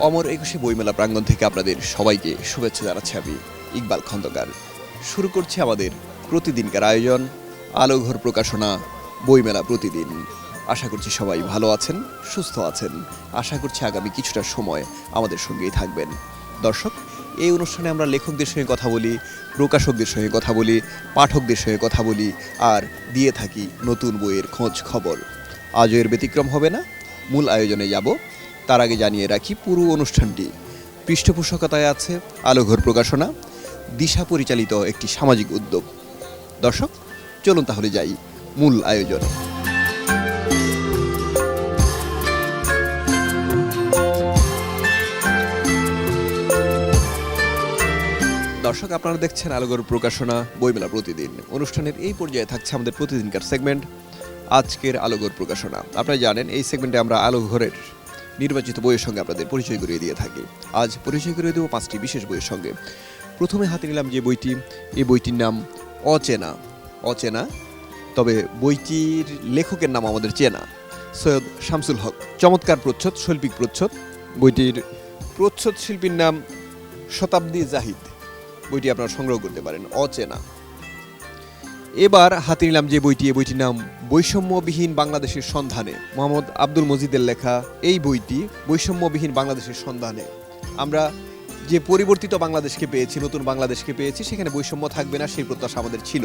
অমর একুশে বইমেলা প্রাঙ্গণ থেকে আপনাদের সবাইকে শুভেচ্ছা জানাচ্ছি আমি ইকবাল খন্দকার। শুরু করছি আমাদের প্রতিদিনকার আয়োজন আলোঘর প্রকাশনা বইমেলা প্রতিদিন। আশা করছি সবাই ভালো আছেন, সুস্থ আছেন। আশা করছি আগামী কিছুটা সময় আমাদের সঙ্গেই থাকবেন। দর্শক, এই অনুষ্ঠানে আমরা লেখকদের সঙ্গে কথা বলি, প্রকাশকদের সঙ্গে কথা বলি, পাঠকদের সঙ্গে কথা বলি, আর দিয়ে থাকি নতুন বইয়ের খোঁজ খবর। আজও এর ব্যতিক্রম হবে না। মূল আয়োজনে যাব, তার আগে জানিয়ে রাখি পুরো অনুষ্ঠানটি পৃষ্ঠপোষকতায় আছে আলোঘর প্রকাশনা, দিশা পরিচালিত একটি সামাজিক উদ্যোগ। দর্শক, চলুন তাহলে যাই মূল আয়োজনে। দর্শক, আপনারা দেখছেন আলোঘর প্রকাশনা বইমেলা প্রতিদিন। অনুষ্ঠানের এই পর্যায়ে থাকছে আমাদের প্রতিদিনকার সেগমেন্ট আজকের আলোঘর প্রকাশনা। আপনারা জানেন এই সেগমেন্টে আমরা আলোঘরের নির্বাচিত বইয়ের সঙ্গে আপনাদের পরিচয় করিয়ে দিয়ে থাকি। আজ পরিচয় করিয়ে দেবো 5টি বিশেষ বইয়ের সঙ্গে। প্রথমে হাতে নিলাম যে বইটি, এই বইটির নাম অচেনা, তবে বইটির লেখকের নাম আমাদের চেনা, সৈয়দ শামসুল হক। চমৎকার প্রচ্ছদ, শৈল্পিক প্রচ্ছদ। বইটির প্রচ্ছদ শিল্পীর নাম শতাব্দী জাহিদ। বইটি আপনারা সংগ্রহ করতে পারেন, অচেনা। এবার হাতে নিলাম যে বইটি, এই বইটির নাম বৈষম্যবিহীন বাংলাদেশের সন্ধানে। মোহাম্মদ আব্দুল মজিদের লেখা এই বইটি বৈষম্যবিহীন বাংলাদেশের সন্ধানে। আমরা যে পরিবর্তিত বাংলাদেশকে পেয়েছি, নতুন বাংলাদেশকে পেয়েছি, সেখানে বৈষম্য থাকবে না সেই প্রত্যাশা আমাদের ছিল।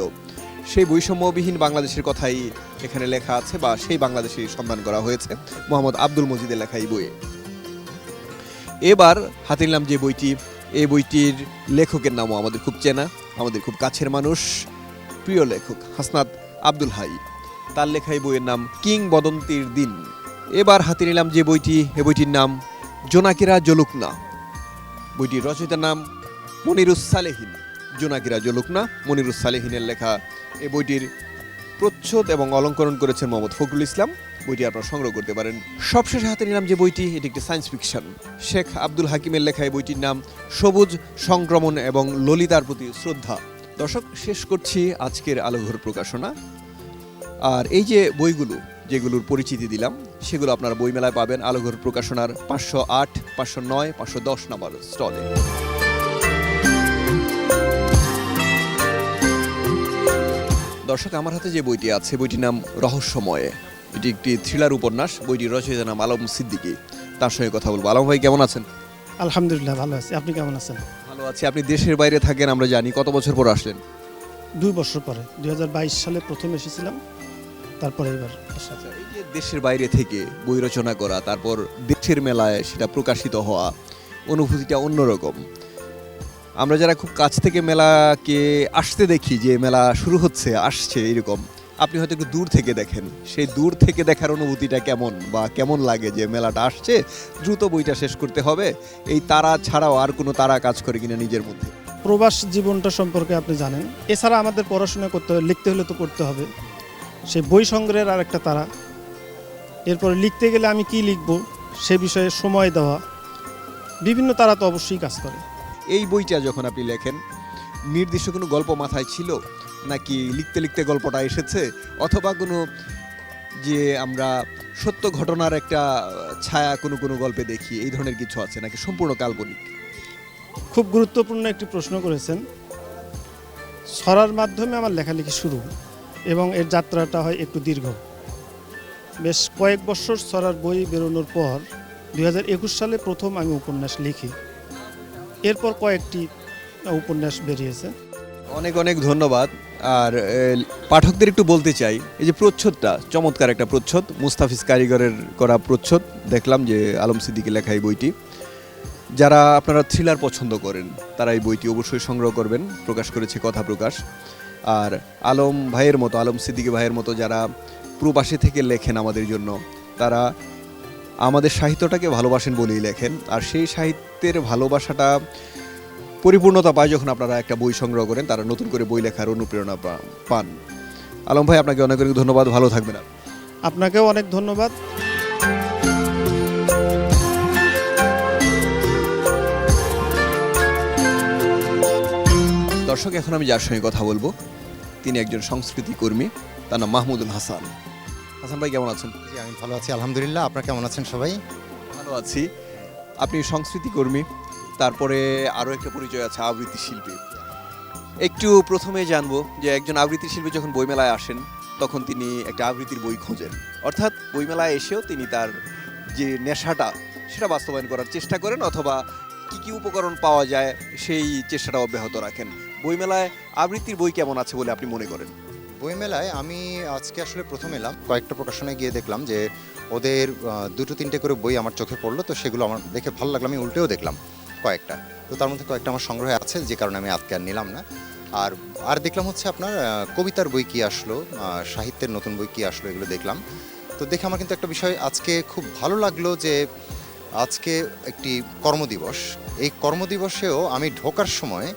সেই বৈষম্যবিহীন বাংলাদেশের কথাই এখানে লেখা আছে, বা সেই বাংলাদেশের সন্ধান করা হয়েছে মোহাম্মদ আব্দুল মজিদের লেখা এই বইয়ে। এবার হাতে নিলাম যে বইটি, এই বইটির লেখকের নামও আমাদের খুব চেনা, আমাদের খুব কাছের মানুষ, প্রিয় লেখক হাসনাত আব্দুল হাই। তার লেখা এই বইয়ের নাম কিংবদন্তির দিন। এবার হাতে নিলাম যে বইটি, এই বইটির নাম জোনাকিরা জলুক না। বইটির রচয়িতার নাম মনিরুস সালেহিন। জোনাকিরা জলুক না, মনিরুস সালেহিনের লেখা। এই বইটির প্রচ্ছদ এবং অলঙ্করণ করেছেন মোহাম্মদ ফখরুল ইসলাম। বইটি আপনারা সংগ্রহ করতে পারেন। সবশেষে হাতে নিলাম যে বইটি, এটি একটি সায়েন্স ফিকশন। শেখ আব্দুল হাকিমের লেখা এই বইটির নাম সবুজ সংক্রমণ এবং ললিতার প্রতি শ্রদ্ধা। দর্শক, শেষ করছি আজকের আলোঘর প্রকাশনা। আর এই যে বইগুলো, যেগুলোর পরিচিতি দিলাম, সেগুলো আপনারা বইমেলায় পাবেন আলোঘর প্রকাশনার 508, 509, 510 নম্বর স্টলে। দর্শক, আমার হাতে যে বইটি আছে, বইটির নাম রহস্যময়। এটি একটি থ্রিলার উপন্যাস। বইটির রচয়িতার নাম আলম সিদ্দিকী। তার সঙ্গে কথা বলবো। আলম ভাই, কেমন আছেন? আলহামদুলিল্লাহ, ভালো আছি। আপনি কেমন আছেন? ভালো আছি। আপনি দেশের বাইরে থাকেন আমরা জানি। কত বছর পর আসলেন? 2 বছর পরে, 2022 সালে প্রথম এসেছিলাম, তারপরে এবার আসা। এই যে দেশের বাইরে থেকে বই রচনা করা, তারপর দেশের মেলায় সেটা প্রকাশিত হওয়া, অনুভূতিটা অন্যরকম। আমরা যারা খুব কাছ থেকে মেলাকে আসতে দেখি, যে মেলা শুরু হচ্ছে, আসছে, এরকম, আপনি হয়তো একটু দূর থেকে দেখেন। সেই দূর থেকে দেখার অনুভূতিটা কেমন, বা কেমন লাগে যে মেলাটা আসছে, দ্রুত বইটা শেষ করতে হবে, এই তারা ছাড়াও আর কোনো তারা কাজ করে কিনা নিজের মধ্যে? প্রবাস জীবনটা সম্পর্কে আপনি জানেন। এছাড়া আমাদের পড়াশোনা করতে হবে, লিখতে হলে তো পড়তে হবে। সেই বই সংগ্রহের আর একটা তারা। এরপরে লিখতে গেলে আমি কি লিখব সে বিষয়ে সময় দেওয়া, বিভিন্ন তারা তো অবশ্যই কাজ করে। এই বইটা যখন আপনি লেখেন, নির্দিষ্ট কোনো গল্প মাথায় ছিল, নাকি লিখতে লিখতে গল্পটা এসেছে, অথবা কোনো যে আমরা সত্য ঘটনার একটা ছায়া কোনো কোনো গল্পে দেখি, এই ধরনের কিছু আছে, নাকি সম্পূর্ণ কাল্পনিক? খুব গুরুত্বপূর্ণ একটি প্রশ্ন করেছেন। ছড়ার মাধ্যমে আমার লেখালেখি শুরু, এবং এর যাত্রাটা হয় একটু দীর্ঘ। বেশ কয়েক বছর ছড়ার বই বেরোনোর পর 2021 সালে প্রথম আমি উপন্যাস লিখি। এরপর কয়েকটি উপন্যাস বেরিয়েছে। অনেক অনেক ধন্যবাদ। আর পাঠকদের একটু বলতে চাই, এই যে প্রচ্ছদটা, চমৎকার একটা প্রচ্ছদ, মুস্তাফিজ কারিগরের করা প্রচ্ছদ। দেখলাম যে আলম সিদ্দিকী লেখা এই বইটি। যারা আপনারা থ্রিলার পছন্দ করেন, তারা এই বইটি অবশ্যই সংগ্রহ করবেন। প্রকাশ করেছে কথা প্রকাশ। আর আলম ভাইয়ের মতো, আলম সিদ্দিকী ভাইয়ের মতো যারা প্রবাসী থেকে লেখেন আমাদের জন্য, তারা আমাদের সাহিত্যটাকে ভালোবাসেন বলেই লেখেন। আর সেই সাহিত্যের ভালোবাসাটা পরিপূর্ণতা পায় যখন আপনারা একটা বই সংগ্রহ করেন, তারা নতুন করে বই লেখার অনুপ্রেরণা পান। আলম ভাই, আপনাকে অনেক অনেক ধন্যবাদ। ভালো থাকবেন। আপনাকেও অনেক ধন্যবাদ। দর্শক, এখন আমি যার সঙ্গে কথা বলবো, তিনি একজন সংস্কৃতি কর্মী। তার নাম মাহমুদুল হাসান। হাসান ভাই, কেমন আছেন? জি, আমি ভালো আছি আলহামদুলিল্লাহ। আপনারা কেমন আছেন সবাই? ভালো আছি। আপনি সংস্কৃতি কর্মী, তারপরে আরও একটা পরিচয় আছে আবৃত্তি শিল্পী। একটু প্রথমে জানবো যে একজন আবৃত্তি শিল্পী যখন বইমেলায় আসেন তখন তিনি একটা আবৃত্তির বই খোঁজেন, অর্থাৎ বইমেলায় এসেও তিনি তার যে নেশাটা সেটা বাস্তবায়ন করার চেষ্টা করেন, অথবা কি কি উপকরণ পাওয়া যায় সেই চেষ্টাটা অব্যাহত রাখেন। বইমেলায় আবৃত্তির বই কেমন আছে বলে আপনি মনে করেন? বইমেলায় আমি আজকে আসলে প্রথম এলাম, কয়েকটা প্রকাশনায় গিয়ে দেখলাম যে ওদের দুটো তিনটে করে বই আমার চোখে পড়লো, তো সেগুলো আমার দেখে ভালো লাগলো, আমি উল্টেও দেখলাম কয়েকটা, তো তার মধ্যে কয়েকটা আমার সংগ্রহে আছে, যে কারণে আমি আজকে আর নিলাম না। আর আর দেখলাম হচ্ছে আপনার কবিতার বই কি আসলো, সাহিত্যের নতুন বই কি আসলো, এগুলো দেখলাম। তো দেখে আমার কিন্তু একটা বিষয় আজকে খুব ভালো লাগলো যে আজকে একটি কর্মদিবস, এই কর্মদিবসেও আমি ঢোকার সময়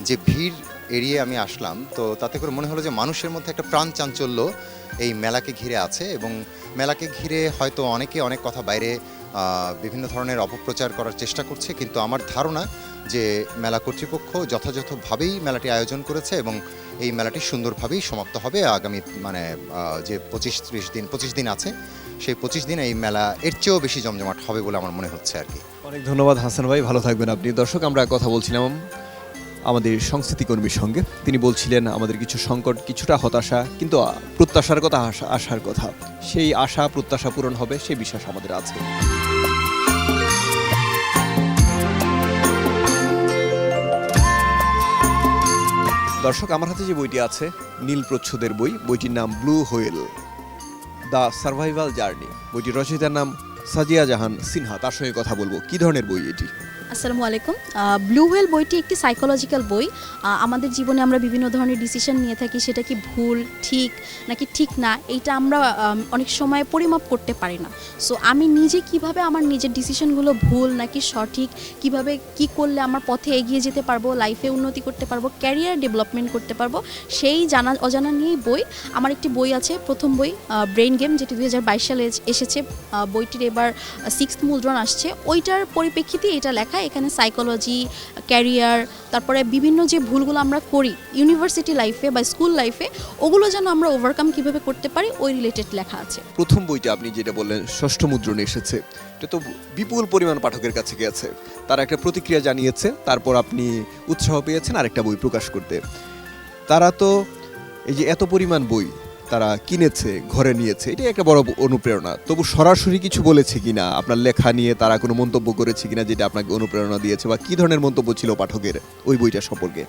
যে ভিড় এড়িয়ে আমি আসলাম, তো তাতে করে মনে হলো যে মানুষের মধ্যে একটা প্রাণ চাঞ্চল্য এই মেলাকে ঘিরে আছে, এবং মেলাকে ঘিরে হয়তো অনেকে অনেক কথা বাইরে বিভিন্ন ধরনের অপপ্রচার করার চেষ্টা করছে, কিন্তু আমার ধারণা যে মেলা কর্তৃপক্ষ যথাযথভাবেই মেলাটি আয়োজন করেছে, এবং এই মেলাটি সুন্দরভাবেই সমাপ্ত হবে আগামী যে 25 দিন আছে, সেই 25 দিন এই মেলা এর চেয়েও বেশি জমজমাট হবে বলে আমার মনে হচ্ছে আর কি। অনেক ধন্যবাদ হাসান ভাই, ভালো থাকবেন আপনি। দর্শক, আমরা কথা বলছিলাম আমাদের সংস্কৃতি কর্মীর সঙ্গে, তিনি বলছিলেন আমাদের কিছু সংকট, কিছুটা হতাশা, কিন্তু প্রত্যাশার কথা, আশার কথা, সেই আশা প্রত্যাশা পূরণ হবে সেই বিশ্বাস আমাদের আছে। দর্শক, আমার হাতে যে বইটি আছে নীল প্রচ্ছদের বই, বইটির নাম Blue whale the survival Journey. বইটির রচয়িতার নাম সাজিয়া জাহান সিনহা, তার সঙ্গে কথা বলবো। কি ধরনের বই এটি? আসসালামু আলাইকুম। ব্লু হোয়েল বইটি একটি সাইকোলজিক্যাল বই। আমাদের জীবনে আমরা বিভিন্ন ধরনের ডিসিশন নিয়ে থাকি, সেটা কি ভুল, ঠিক নাকি ঠিক না, এইটা আমরা অনেক সময় পরিমাপ করতে পারি না। সো আমি নিজে কিভাবে আমার নিজের ডিসিশনগুলো ভুল নাকি সঠিক, কিভাবে কি করলে আমার পথে এগিয়ে যেতে পারবো, লাইফে উন্নতি করতে পারবো, ক্যারিয়ার ডেভেলপমেন্ট করতে পারবো, সেই জানা অজানা নিয়েই বই। আমার একটি বই আছে, প্রথম বই ব্রেইন গেম, যেটি 2022 সালে এসেছে। বইটির এবার 6th মুদ্রণ আসছে, ওইটার পরিপ্রেক্ষিতে এটা লেখা। এখানে সাইকোলজি, ক্যারিয়ার, তারপরে বিভিন্ন যে ভুলগুলো আমরা করি ইউনিভার্সিটি লাইফে বা স্কুল লাইফে, ওগুলো যেন আমরা ওভারকাম কিভাবে করতে পারি, ওই রিলেটেড লেখা আছে। প্রথম বইটা আপনি যেটা বললেন 6ষ্ঠ মুদ্রণে এসেছে, এটা তো বিপুল পরিমাণ পাঠকের কাছে গেছে, তারা একটা প্রতিক্রিয়া জানিয়েছে, তারপর আপনি উৎসাহ পেয়েছেন আরেকটা বই প্রকাশ করতে। তারা তো এই যে এত পরিমাণ বই তারা কিনেছে, ঘরে নিয়েছে, এটাই একটা বড় অনুপ্রেরণা। তবু সরাসরি কিছু বলেছে কিনা, আপনার লেখা নিয়ে তারা কোনো মন্তব্য করেছে কিনা যেটা আপনাকে অনুপ্রেরণা দিয়েছে, বা কি ধরনের মন্তব্য ছিল পাঠকের ওই বইটা সম্পর্কে?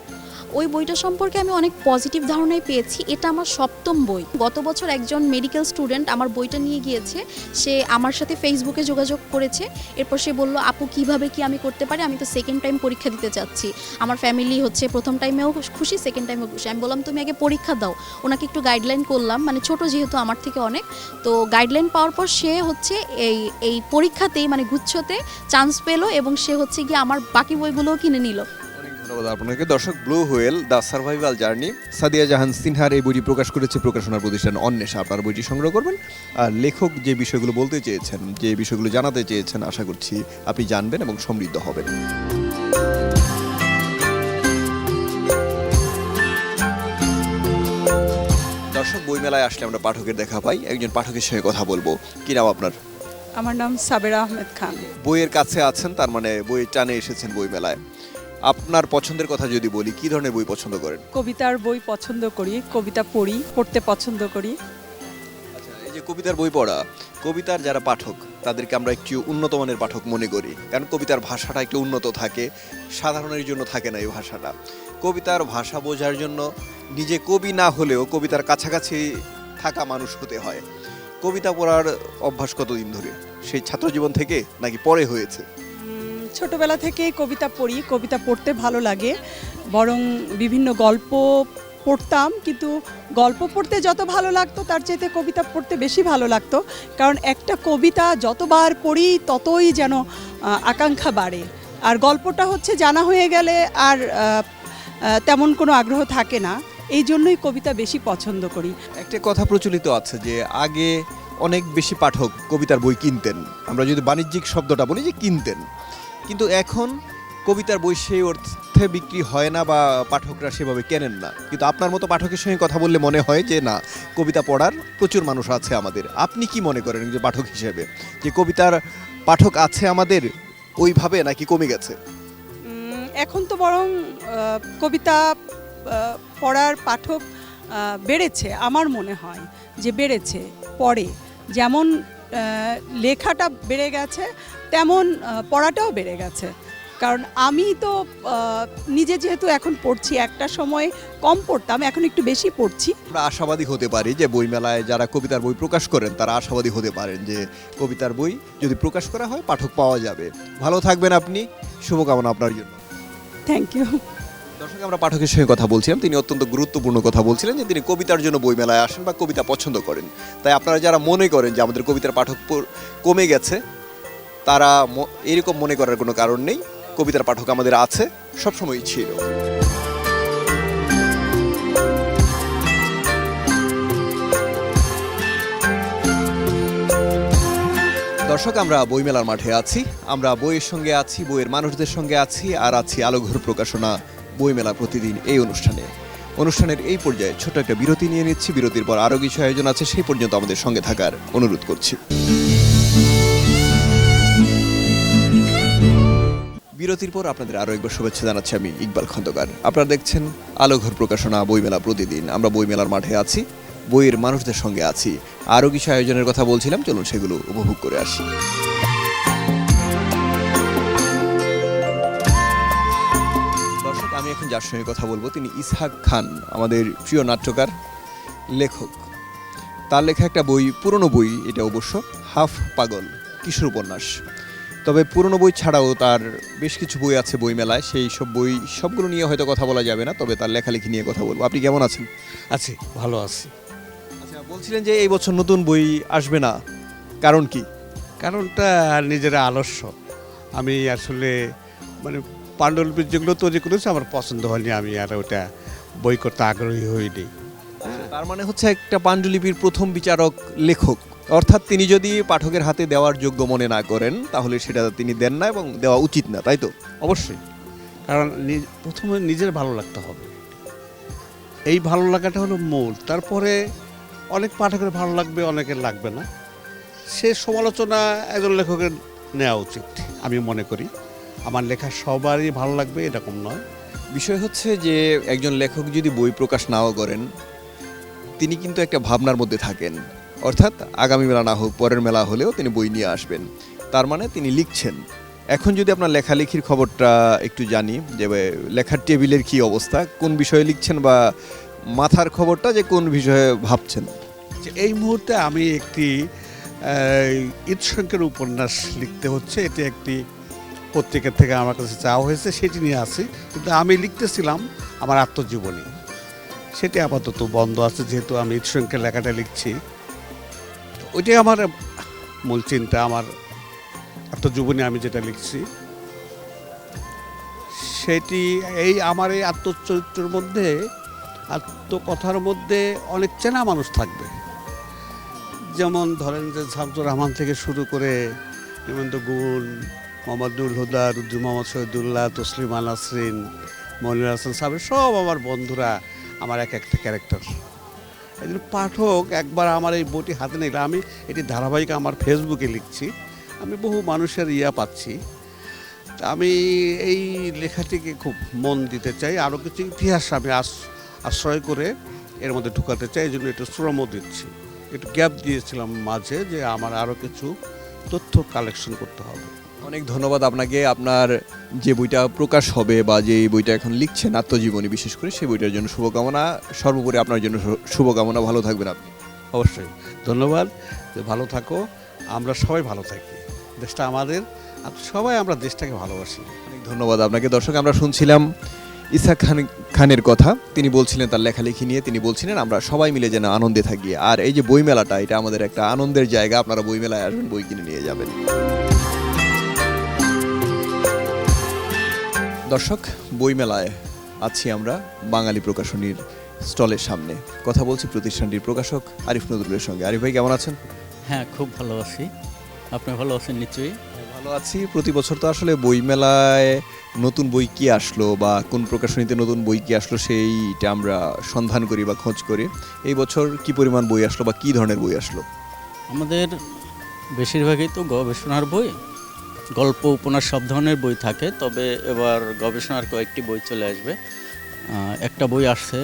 ওই বইটা সম্পর্কে আমি অনেক পজিটিভ ধারণাই পেয়েছি। এটা আমার 7ম বই। গত বছর একজন মেডিকেল স্টুডেন্ট আমার বইটা নিয়ে গিয়েছে, সে আমার সাথে ফেসবুকে যোগাযোগ করেছে। এরপর সে বলল, আপু কিভাবে কি আমি করতে পারি, আমি তো সেকেন্ড টাইম পরীক্ষা দিতে চাচ্ছি, আমার ফ্যামিলি হচ্ছে প্রথম টাইমেও খুশি, সেকেন্ড টাইমেও খুশি। আমি বললাম তুমি আগে পরীক্ষা দাও। ওনাকে একটু গাইডলাইন করলাম, মানে ছোট যেহেতু আমার থেকে অনেক, তো গাইডলাইন পাওয়ার পর সে হচ্ছে এই পরীক্ষাতেই মানে গুচ্ছতে চান্স পেলো, এবং সে হচ্ছে গিয়ে আমার বাকি বইগুলোও কিনে নিল। ধন্যবাদ আপনাকে। দর্শক, blue whale the survival journey, Sadia Jahan সিনহার এই বইটি প্রকাশ করেছে প্রকাশনার প্রতিষ্ঠান অন্বেষা। আপনার বইটি সংগ্রহ করবেন, আর লেখক যে বিষয়গুলো বলতে চেয়েছেন, যে বিষয়গুলো জানাতে চেয়েছেন, আশা করছি আপনি জানবেন এবং সমৃদ্ধ হবেন। দর্শক, বইমেলায় আসলে আমরা পাঠকের দেখা পাই, একজন পাঠকের সঙ্গে কথা বলবো। কি নাম আপনার? আমার নাম সাবেরা আহমেদ খান। বইয়ের কাছে আছেন, তার মানে বইয়ের টানে এসেছেন বইমেলায়। আপনার পছন্দের কথা যদি বলি, কি ধরনের বই পছন্দ করেন? কবিতার বই পছন্দ করি, কবিতা পড়তে পছন্দ করি। আচ্ছা, এই যে কবিতার বই পড়া, কবিতার যারা পাঠক তাদেরকে আমরা একটু উন্নত মানের পাঠক মনে করি, কারণ কবিতার ভাষাটা একটু উন্নত থাকে, সাধারণের জন্য থাকে না এই ভাষাটা। কবিতার ভাষা বোঝার জন্য নিজে কবি না হলেও কবিতার কাছাকাছি থাকা মানুষ হতে হয়। কবিতা পড়ার অভ্যাস কতদিন ধরে? সেই ছাত্র জীবন থেকে নাকি পরে হয়েছে? ছোটবেলা থেকেই কবিতা পড়ি, কবিতা পড়তে ভালো লাগে, বরং বিভিন্ন গল্প পড়তাম, কিন্তু গল্প পড়তে যত ভালো লাগতো তার চাইতে কবিতা পড়তে বেশি ভালো লাগতো, কারণ একটা কবিতা যতবার পড়ি ততই যেন আকাঙ্ক্ষা বাড়ে, আর গল্পটা হচ্ছে জানা হয়ে গেলে আর তেমন কোনো আগ্রহ থাকে না, এই জন্যই কবিতা বেশি পছন্দ করি। একটা কথা প্রচলিত আছে যে আগে অনেক বেশি পাঠক কবিতার বই কিনতেন, আমরা যদি বাণিজ্যিক শব্দটা বলি যে কিনতেন, কিন্তু এখন কবিতার বই সেই অর্থে বিক্রি হয় না বা পাঠকরা সেভাবে কেনেন না। কিন্তু আপনার মতো পাঠকের সঙ্গে কথা বললে মনে হয় যে না, কবিতা পড়ার প্রচুর মানুষ আছে আমাদের। আপনি কি মনে করেন যে পাঠক হিসেবে, যে কবিতার পাঠক আছে আমাদের ওইভাবে নাকি কমে গেছে? এখন তো বরং কবিতা পড়ার পাঠক বেড়েছে, আমার মনে হয় যে বেড়েছে। পড়ে যেমন লেখাটা বেড়ে গেছে, তেমন পড়াটাও বেড়ে গেছে। কারণ আমি তো নিজে যেহেতু এখন পড়ছি, একটা সময় কম পড়তাম, এখন একটু বেশি পড়ছি। আমরা আশাবাদী হতে পারি যে বইমেলায় যারা কবিতার বই প্রকাশ করেন তারা আশাবাদী হতে পারেন যে কবিতার বই যদি প্রকাশ করা হয় পাঠক পাওয়া যাবে। ভালো থাকবেন আপনি, শুভকামনা আপনার জন্য। Thank you. দর্শক, আমরা পাঠকের সঙ্গে কথা বলছিলাম, তিনি অত্যন্ত গুরুত্বপূর্ণ কথা বলছিলেন যে তিনি কবিতার জন্য বইমেলায় আসেন বা কবিতা পছন্দ করেন। তাই আপনারা যারা মনে করেন যে আমাদের কবিতার পাঠক কমে গেছে, তারা এরকম মনে করার কোনো কারণ নেই। কবিতার পাঠক আমাদের আছে, সবসময়ই ছিল। দর্শক, আমরা বইমেলার মাঠে আছি, আমরা বইয়ের সঙ্গে আছি, বইয়ের মানুষদের সঙ্গে আছি, আর আছি আলোঘর প্রকাশনা বইমেলা প্রতিদিন এই অনুষ্ঠানের এই পর্যায়ে ছোট একটা বিরতি নিয়ে নিচ্ছি। বিরতির পর আরও কিছু আয়োজন আছে, সেই পর্যন্ত আমাদের সঙ্গে থাকার অনুরোধ করছি। বিরতির পর আপনাদের আরও একবার শুভেচ্ছা জানাচ্ছি আমি ইকবাল খন্দকার। আপনারা দেখছেন আলোঘর প্রকাশনা বইমেলা প্রতিদিন। আমরা বইমেলার মাঠে আছি, বইয়ের মানুষদের সঙ্গে আছি, আরও কিছু আয়োজনের কথা বলছিলাম, চলুন সেগুলো উপভোগ করে আসি। দর্শক, আমি এখন যার সঙ্গে কথা বলবো তিনি ইসহাক খান, আমাদের প্রিয় নাট্যকার, লেখক। তার লেখা একটা বই, পুরনো বই এটা অবশ্য, হাফ পাগল কিশোর উপন্যাস। তবে পুরনো বই ছাড়াও তার বেশ কিছু বই আছে বইমেলায়, সেই সব বই সবগুলো নিয়ে হয়তো কথা বলা যাবে না, তবে তার লেখালেখি নিয়ে কথা বলবো। আপনি কেমন আছেন? আছি, ভালো আছি। আচ্ছা, বলছিলেন যে এই বছর নতুন বই আসবে না, কারণ কি? কারণটা নিজের আলস্য। আমি আসলে মানে পাণ্ডুলিপি যেগুলো তৈরি করেছে আমার পছন্দ হয়নি, আমি আর ওটা বই করতে আগ্রহী হইনি। তার মানে হচ্ছে একটা পাণ্ডুলিপির প্রথম বিচারক লেখক, অর্থাৎ তিনি যদি পাঠকের হাতে দেওয়ার যোগ্য মনে না করেন তাহলে সেটা তিনি দেন না এবং দেওয়া উচিত না, তাই তো? অবশ্যই, কারণ প্রথমে নিজের ভালো লাগতে হবে, এই ভালো লাগাটা হলো মূল। তারপরে অনেক পাঠকের ভালো লাগবে, অনেকের লাগবে না, সে সমালোচনা একজন লেখকের নেওয়া উচিত আমি মনে করি। আমার লেখা সবারই ভালো লাগবে এরকম নয়। বিষয় হচ্ছে যে একজন লেখক যদি বই প্রকাশ নাও করেন, তিনি কিন্তু একটা ভাবনার মধ্যে থাকেন, অর্থাৎ আগামী মেলা না হোক পরের মেলা হলেও তিনি বই নিয়ে আসবেন, তার মানে তিনি লিখছেন। এখন যদি আপনার লেখালেখির খবরটা একটু জানি, যে লেখার টেবিলের কি অবস্থা, কোন বিষয়ে লিখছেন, বা মাথার খবরটা যে কোন বিষয়ে ভাবছেন? এই মুহূর্তে আমি একটি ঈদসংখ্যের উপন্যাস লিখতে হচ্ছে, এটি একটি পত্রিকা থেকে আমার কাছে চাওয়া হয়েছে, সেটি নিয়ে আসি। কিন্তু আমি লিখতেছিলাম আমার আত্মজীবনী, সেটি আপাতত বন্ধ আছে, যেহেতু আমি ঈদসংখ্যের লেখাটা লিখছি। ওইটাই আমার মূল চিন্তা, আমার আত্মজীবনী আমি যেটা লিখছি সেটি আমার এই আত্মচরিত্রের মধ্যে, আত্মকথার মধ্যে অনেক চেনা মানুষ থাকবে। যেমন ধরেন যে শামসুর রহমান থেকে শুরু করে হেমন্ত গুণ, মোহাম্মদুল হুদা, রুদ্র মোহাম্মদ শহীদুল্লাহ, তসলিমা নাসরিন, মনির হাসান সাহেব, সব আমার বন্ধুরা, আমার এক একটা ক্যারেক্টার। এই জন্য পাঠক একবার আমার এই বইটি হাতে নিলে, আমি এটি ধারাবাহিক আমার ফেসবুকে লিখছি, আমি বহু মানুষের পাচ্ছি। তা আমি এই লেখাটিকে খুব মন দিতে চাই, আরও কিছু ইতিহাস আমি আশ্রয় করে এর মধ্যে ঢুকাতে চাই, এই জন্য একটু শ্রমও দিচ্ছি। একটু গ্যাপ দিয়েছিলাম মাঝে, যে আমার আরও কিছু তথ্য কালেকশন করতে হবে। অনেক ধন্যবাদ আপনাকে। আপনার যে বইটা প্রকাশ হবে বা যে বইটা এখন লিখছেন আত্মজীবনী বিশেষ করে, সেই বইটার জন্য শুভকামনা। সর্বোপরি আপনার জন্য শুভকামনা, ভালো থাকবেন আপনি। অবশ্যই ধন্যবাদ, যে ভালো থাকো, আমরা সবাই ভালো থাকি, দেশটা আমাদের, আর সবাই আমরা দেশটাকে ভালোবাসি। অনেক ধন্যবাদ আপনাকে। দর্শক, আমরা শুনছিলাম ইসহাক খানের কথা। তিনি বলছিলেন তার লেখালেখি নিয়ে, তিনি বলছিলেন আমরা সবাই মিলে যেন আনন্দে থাকি, আর এই যে বইমেলাটা, এটা আমাদের একটা আনন্দের জায়গা। আপনারা বইমেলায় আসবেন, বই কিনে নিয়ে যাবেন। দর্শক, বইমেলায় আছি আমরা বাঙালি প্রকাশনীর স্টলের সামনে, কথা বলছি প্রতিষ্ঠানটির প্রকাশক আরিফ নজরুলের সঙ্গে। আরিফ ভাই, কেমন আছেন? হ্যাঁ, খুব ভালো আছি। আপনি ভালো আছেন নিশ্চয়ই? ভালো আছি। প্রতি বছর তো আসলে বইমেলায় নতুন বই কি আসলো বা কোন প্রকাশনীতে নতুন বই কি আসলো সেইটা আমরা সন্ধান করি বা খোঁজ করি। এই বছর কি পরিমাণ বই আসলো বা কি ধরনের বই আসলো? আমাদের বেশিরভাগই তো গবেষণার বই, গল্প উপন্যাস সব ধরনের বই থাকে, তবে এবার গবেষণার কয়েকটি বই চলে আসবে। একটা বই আসছে,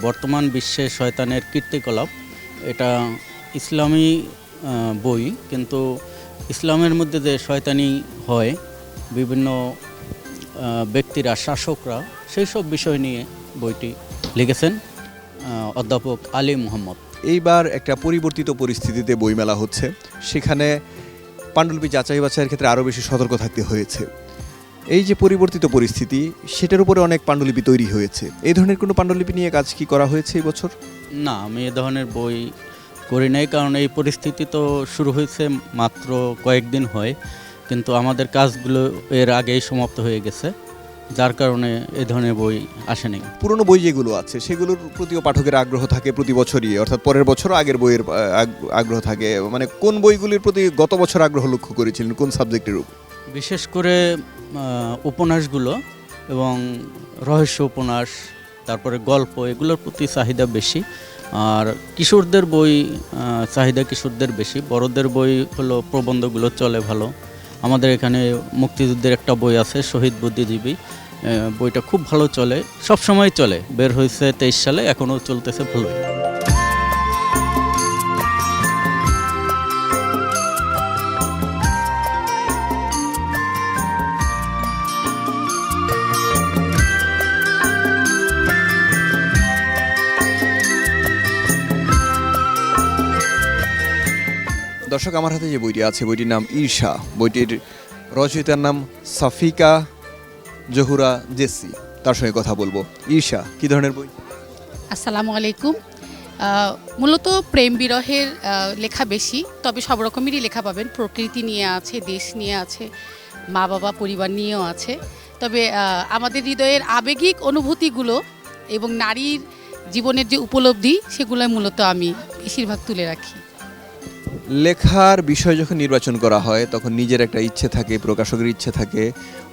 বর্তমান বিশ্বে শয়তানের কীর্তিকলাপ। এটা ইসলামী বই, কিন্তু ইসলামের মধ্যে যে শয়তানি হয় বিভিন্ন ব্যক্তিরা, শাসকরা, সেই সব বিষয় নিয়ে বইটি লিখেছেন অধ্যাপক আলী মোহাম্মদ। এইবার একটা পরিবর্তিত পরিস্থিতিতে বইমেলা হচ্ছে, সেখানে পাণ্ডুলিপি যাচাই বাছাইয়ের ক্ষেত্রে আরও বেশি সতর্ক থাকতে হয়েছে। এই যে পরিবর্তিত পরিস্থিতি, সেটার উপরে অনেক পাণ্ডুলিপি তৈরি হয়েছে। এই ধরনের কোনো পাণ্ডুলিপি নিয়ে কাজ কি করা হয়েছে এই বছর? না, আমি এ ধরনের বই করি নাই, কারণ এই পরিস্থিতি তো শুরু হয়েছে মাত্র কয়েকদিন হয়, কিন্তু আমাদের কাজগুলো এর আগেই সমাপ্ত হয়ে গেছে, যার কারণে এ ধরনের বই আসেনি। পুরনো বই যেগুলো আছে সেগুলোর প্রতিও পাঠকের আগ্রহ থাকে প্রতি বছরই, অর্থাৎ পরের বছরও আগের বইয়ের আগ্রহ থাকে। মানে কোন বইগুলির প্রতি গত বছর আগ্রহ লক্ষ্য করেছিলেন, কোন সাবজেক্টের উপর? বিশেষ করে উপন্যাসগুলো এবং রহস্য উপন্যাস, তারপরে গল্প, এগুলোর প্রতি চাহিদা বেশি। আর কিশোরদের বই চাহিদা কিশোরদের বেশি। বড়দের বই হলো প্রবন্ধগুলো চলে ভালো। আমাদের এখানে মুক্তিযুদ্ধের একটা বই আছে, শহীদ বুদ্ধিজীবী, বইটা খুব ভালো চলে, সব সময় চলে। বের হয়েছে 23 সালে, এখনও চলতেছে ভালোই। দর্শক, আমার হাতে যে বইটি আছে, বইটির নাম ঈর্ষা। বইটির রচয়িতার নাম সাফিকা জহুরা জেসি। তার সঙ্গে কথা বলবো। ঈর্ষা কী ধরনের বই? আসসালামু আলাইকুম। মূলত প্রেম বিরহের লেখা বেশি, তবে সব রকমেরই লেখা পাবেন। প্রকৃতি নিয়ে আছে, দেশ নিয়ে আছে, মা বাবা পরিবার নিয়েও আছে। তবে আমাদের হৃদয়ের আবেগিক অনুভূতিগুলো এবং নারীর জীবনের যে উপলব্ধি, সেগুলো মূলত আমি বেশিরভাগ তুলে রাখি। লেখার বিষয় যখন নির্বাচন করা হয়, তখন নিজের একটা ইচ্ছে থাকে, প্রকাশকের ইচ্ছে থাকে,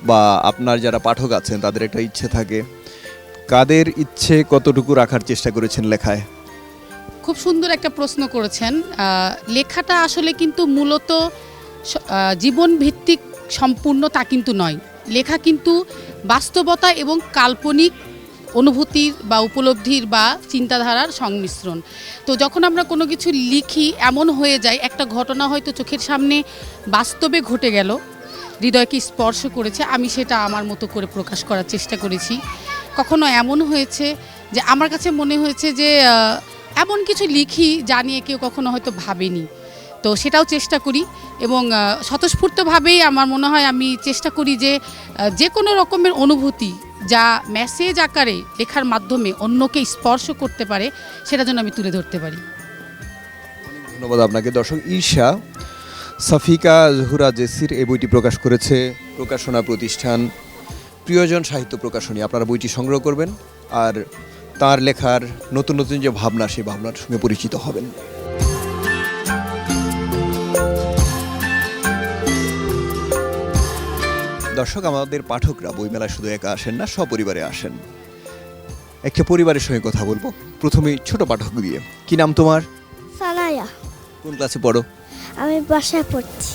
বা আপনার যারা পাঠক আছেন তাদের একটা ইচ্ছে থাকে। কাদের ইচ্ছে কতটুকু রাখার চেষ্টা করেছেন লেখায়? খুব সুন্দর একটা প্রশ্ন করেছেন। লেখাটা আসলে কিন্তু মূলত জীবন ভিত্তিক সম্পূর্ণ তা কিন্তু নয়। লেখা কিন্তু বাস্তবতা এবং কাল্পনিক অনুভূতির বা উপলব্ধির বা চিন্তাধারার সংমিশ্রণ। তো যখন আমরা কোনো কিছু লিখি, এমন হয়ে যায় একটা ঘটনা হয়তো চোখের সামনে বাস্তবে ঘটে গেল, হৃদয়কে স্পর্শ করেছে, আমি সেটা আমার মতো করে প্রকাশ করার চেষ্টা করেছি। কখনো এমন হয়েছে যে আমার কাছে মনে হয়েছে যে এমন কিছু লিখি যা নিয়ে কেউ কখনো হয়তো ভাবেনি, তো সেটাও চেষ্টা করি। এবং স্বতঃস্ফূর্তভাবেই আমার মনে হয় আমি চেষ্টা করি যে কোনো রকমের অনুভূতি যা মেসেজ আকারে লেখার মাধ্যমে অন্যকে স্পর্শ করতে পারে, সেটা যেন আমি তুলে ধরতে পারি। ধন্যবাদ আপনাকে। দর্শক, ঈর্ষা সাফিকা জহুরা জেসির এই বইটি প্রকাশ করেছে প্রকাশনা প্রতিষ্ঠান প্রিয়জন সাহিত্য প্রকাশনী। আপনারা বইটি সংগ্রহ করবেন আর তার লেখার নতুন নতুন যে ভাবনা, সেই ভাবনার সঙ্গে পরিচিত হবেন। দর্শক, আমাদের পাঠকরা বইমেলায় শুধু একা আসেন না, সপরিবারে আসেন। একটা পরিবারের সঙ্গে কথা বলবো। প্রথমে ছোট পাঠক দিয়ে, কি নাম তোমার? সানায়া। কোন ক্লাসে পড়ো? আমি বাসায় পড়ছি।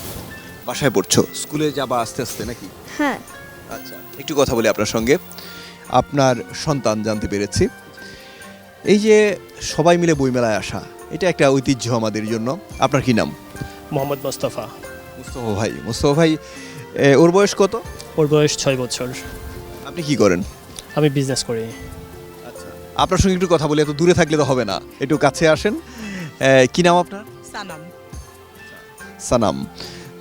বাসায় পড়ছো? স্কুলে যাবা আস্তে আস্তে নাকি? হ্যাঁ। আচ্ছা, একটু কথা বলি আপনার সঙ্গে। আপনার সন্তান জানতে পেরেছি, এই যে সবাই মিলে বইমেলায় আসা, এটা একটা ঐতিহ্য আমাদের জন্য। আপনার কি নাম? মোহাম্মদ মোস্তফা। মুস্তফা ভাই। মুস্তফা ভাই, ওর বয়স কত? ওর বয়স 6 বছর। আপনি কি করেন? আমি বিজনেস করি। আচ্ছা, আপনার সঙ্গে একটু কথা বলি, এত দূরে থাকলে তো হবে না, একটু কাছে আসেন। কি নাম আপনার? সানাম। সানাম।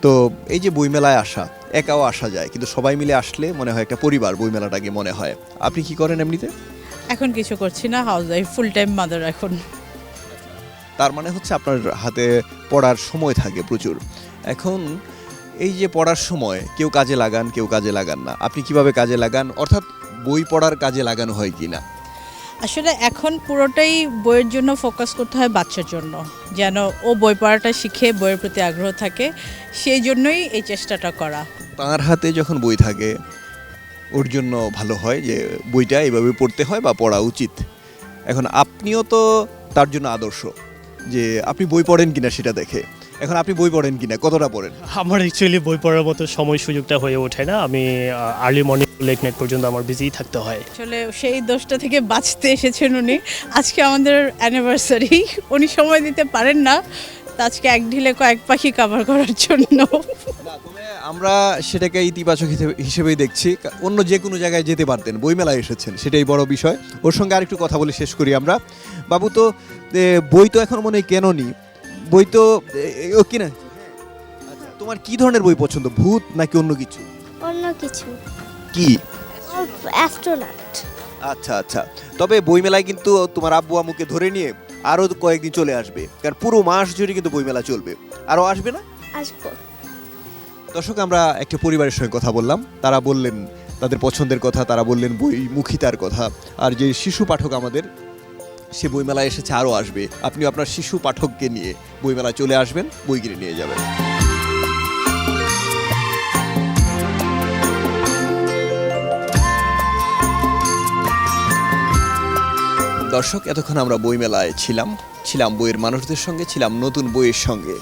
তো এই যে বইমেলায় আসা, একাও আসা যায়, কিন্তু সবাই মিলে আসলে মনে হয় একটা পরিবার, বইমেলাটাকে মনে হয়। আপনি কি করেন এমনিতে? এখন কিছু করছি না, house wife, full time mother এখন। তার মানে হচ্ছে আপনার হাতে পড়ার সময় থাকে প্রচুর। এখন এই যে পড়ার সময় কেউ কাজে লাগান, কেউ কাজে লাগান না, আপনি কিভাবে কাজে লাগান? অর্থাৎ বই পড়ার কাজে লাগানো হয় কি না? আসলে এখন পুরোটাই বইয়ের জন্য ফোকাস করতে হয়, বাচ্চার জন্য, যেন ও বই পড়াটা শিখে বইয়ের প্রতি আগ্রহ থাকে, সেই জন্যই এই চেষ্টাটা করা। তার হাতে যখন বই থাকে, ওর জন্য ভালো হয় যে বইটা এইভাবে পড়তে হয় বা পড়া উচিত। এখন আপনিও তো তার জন্য আদর্শ, যে আপনি বই পড়েন কিনা সেটা দেখে। এখন আপনি বই পড়েন কিনা, কতটা পড়েন? আমার অ্যাকচুয়ালি বই পড়ার মতো সময় সুযোগটা হয়ে ওঠে না। আমি আর্লি মর্নিং লেট নাইট পর্যন্ত আমার বিজিই থাকতে হয়। আসলে সেই দোষটা থেকে বাঁচতে এসেছেন উনি। আজকে আমাদের অ্যানিভার্সারি, উনি সময় দিতে পারেন না, তো আজকে এক ঢিলে কয়েক পাখি কভার করার জন্য। না, তবে আমরা সেটাকে ইতিবাচক হিসেবেই দেখছি। অন্য যে কোনো জায়গায় যেতে পারতেন, বইমেলায় এসেছেন, সেটাই বড় বিষয়। ওর সঙ্গে আরেকটু কথা বলে শেষ করি আমরা। বাবু, তো বই তো এখন মনে হয় কেননি, বই তো ও কিনা। আচ্ছা, তোমার কি ধরনের বই পছন্দ, ভূত নাকি অন্য কিছু? অন্য কিছু। কি? অ্যাস্ট্রোনট। আচ্ছা আচ্ছা, তবে বইমেলায় কিন্তু তোমার আব্বু আম্মুকে ধরে নিয়ে আরও কয়েকদিন চলে আসবে, কারণ পুরো মাস জুড়ে কিন্তু বইমেলা চলবে। আরও আসবে না? আসবো। দর্শক, আমরা একটা পরিবারের সঙ্গে কথা বললাম, তারা বললেন তাদের পছন্দের কথা, তারা বললেন বইমুখিতার কথা। আর যে শিশু পাঠক আমাদের, সে বইমেলায় এসেছে, আরও আসবে। আপনি আপনার শিশু পাঠককে নিয়ে বইমেলায় চলে আসবেন, বই কিনে নিয়ে যাবেন। দর্শক, এতক্ষণ আমরা বইমেলায় ছিলাম বইয়ের মানুষদের সঙ্গে, ছিলাম নতুন বইয়ের সঙ্গে।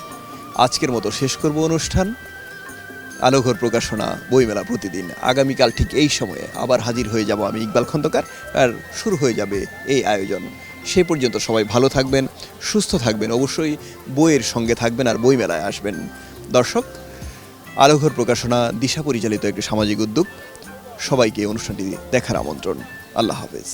আজকের মতো শেষ করব অনুষ্ঠান। আলোঘর প্রকাশনা বইমেলা প্রতিদিন। আগামীকাল ঠিক এই সময়ে আবার হাজির হয়ে যাব আমি, ইকবাল খন্দকার, আর শুরু হয়ে যাবে এই আয়োজন। সেই পর্যন্ত সবাই ভালো থাকবেন, সুস্থ থাকবেন, অবশ্যই বইয়ের সঙ্গে থাকবেন আর বইমেলায় আসবেন। দর্শক, আলোঘর প্রকাশনা দিশা পরিচালিত একটি সামাজিক উদ্যোগ। সবাইকে অনুষ্ঠানটি দেখার আমন্ত্রণ। আল্লাহ হাফেজ।